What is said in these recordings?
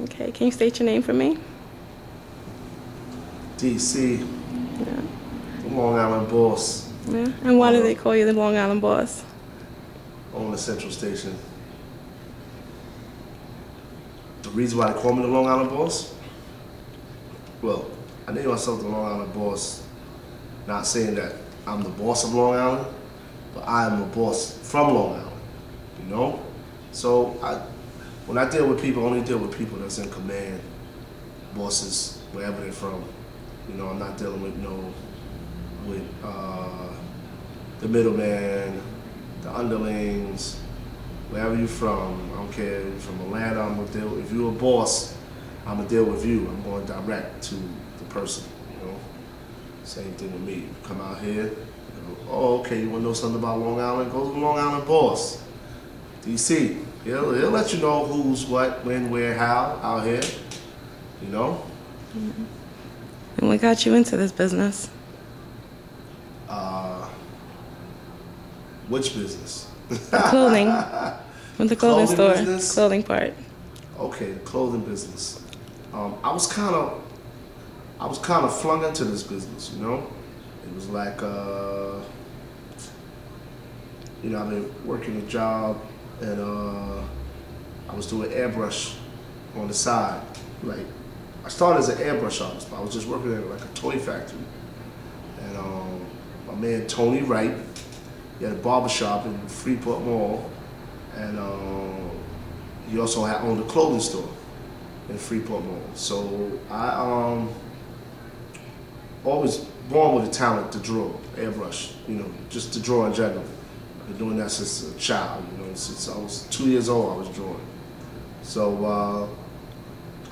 Okay, can you state your name for me? DC, Yeah. the Long Island boss, Yeah. And why do they call you the Long Island boss? on the Central Station. The reason why they call me the Long Island boss? Well, I name myself the Long Island boss, not saying that I'm the boss of Long Island, but I am a boss from Long Island, you know? So when I deal with people, I only deal with people that's in command, bosses, wherever they're from. You know, I'm not dealing with the middleman, the underlings, wherever you're from. I don't care if you're from Atlanta, I'm gonna deal, if you're a boss, I'm gonna deal with you. I'm going direct to the person, you know? Same thing with me. You come out here, you know, oh, okay, you wanna know something about Long Island? Go to the Long Island boss. DC, he'll let you know who's what, when, where, how out here, you know? Mm-hmm. And what got you into this business? Which business? The clothing. With the clothing store. Business? Clothing part. Okay, the clothing business. I was kind of flung into this business, you know? It was like, you know, I've been working a job and I was doing airbrush on the side. Like, I started as an airbrush artist, but I was just working at like a toy factory. And my man Tony Wright, he had a barbershop in Freeport Mall, and he also owned a clothing store in Freeport Mall. So I always born with a talent to draw, airbrush, you know, just to draw in general. I've been doing that since a child, you know, since I was 2 years old I was drawing. So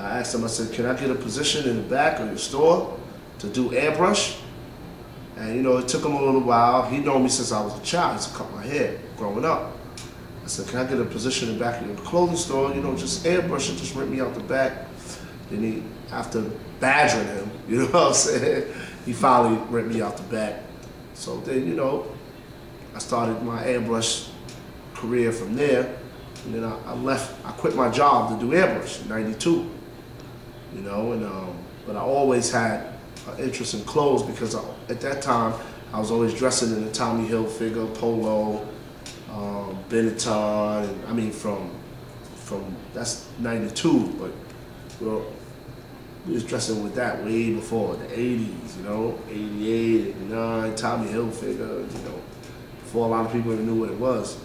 I asked him, I said, can I get a position in the back of your store to do airbrush? And you know, it took him a little while. He known me since I was a child. He used to cut my hair growing up. I said, can I get a position in the back of your clothing store? You know, just airbrush and just rip me out the back. Then he, after badgering him, you know what I'm saying? He finally ripped me out the back. So then, you know, I started my airbrush career from there. And then I quit my job to do airbrush in '92. You know, and but I always had an interest in clothes because at that time I was always dressing in a Tommy Hilfiger, Polo, Benetton, and I mean from that's '92, but well, we was dressing with that way before the '80s, you know, '88, '89, Tommy Hilfiger, you know, before a lot of people even knew what it was.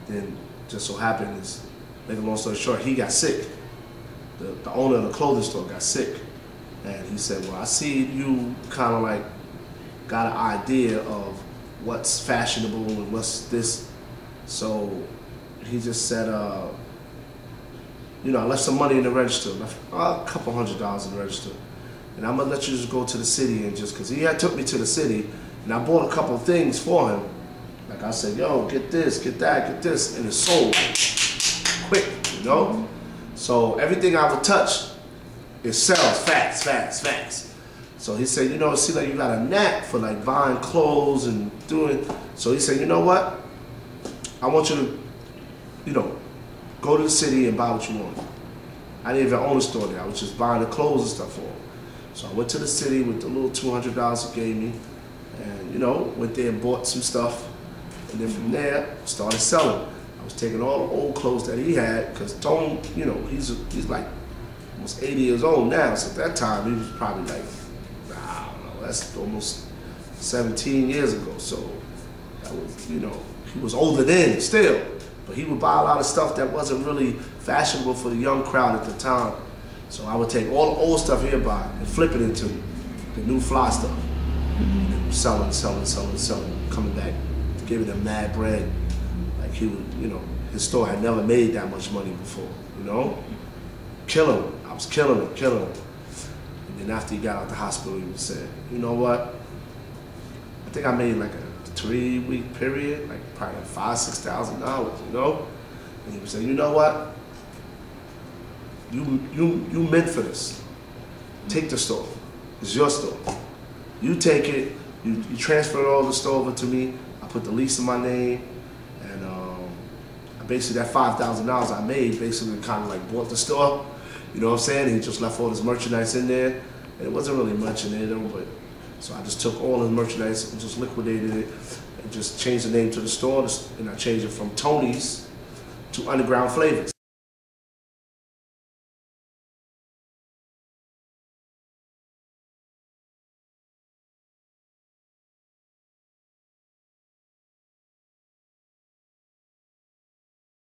Then just so happened is, make a long story short, he got sick. The owner of the clothing store got sick. And he said, well, I see you kind of like got an idea of what's fashionable and what's this. So he just said, you know, I left some money in the register, left a couple $100 in the register. And I'm gonna let you just go to the city and just, cause he had took me to the city and I bought a couple of things for him. Like I said, yo, get this, get that, get this, and it sold quick, you know? So everything I would touch, it sells fast, fast, fast. So he said, you know, it seems like you got a knack for like buying clothes and doing, so he said, you know what? I want you to, you know, go to the city and buy what you want. I didn't even own a store there, I was just buying the clothes and stuff for him. So I went to the city with the little $200 he gave me, and you know, went there and bought some stuff. And then from there, started selling. I was taking all the old clothes that he had, because Tone, you know, he's like almost 80 years old now. So at that time, he was probably like, I don't know, that's almost 17 years ago. So that was, you know, he was older then still. But he would buy a lot of stuff that wasn't really fashionable for the young crowd at the time. So I would take all the old stuff he'd buy and flip it into the new fly stuff. And then selling, coming back, giving them mad bread. Like he would, you know, his store had never made that much money before, you know? Killing him. I was killing him. And then after he got out the hospital, he would say, you know what? I think I made like a 3-week period, like probably like $5,000, $6,000, you know? And he would say, you know what? You meant for this. Take the store. It's your store. You take it. You transfer all the store over to me. I put the lease in my name, and I've basically that $5,000 I made basically kind of like bought the store. You know what I'm saying? He just left all his merchandise in there. And it wasn't really much in there though, but so I just took all his merchandise and just liquidated it and just changed the name to the store, and I changed it from Tony's to Underground Flavors.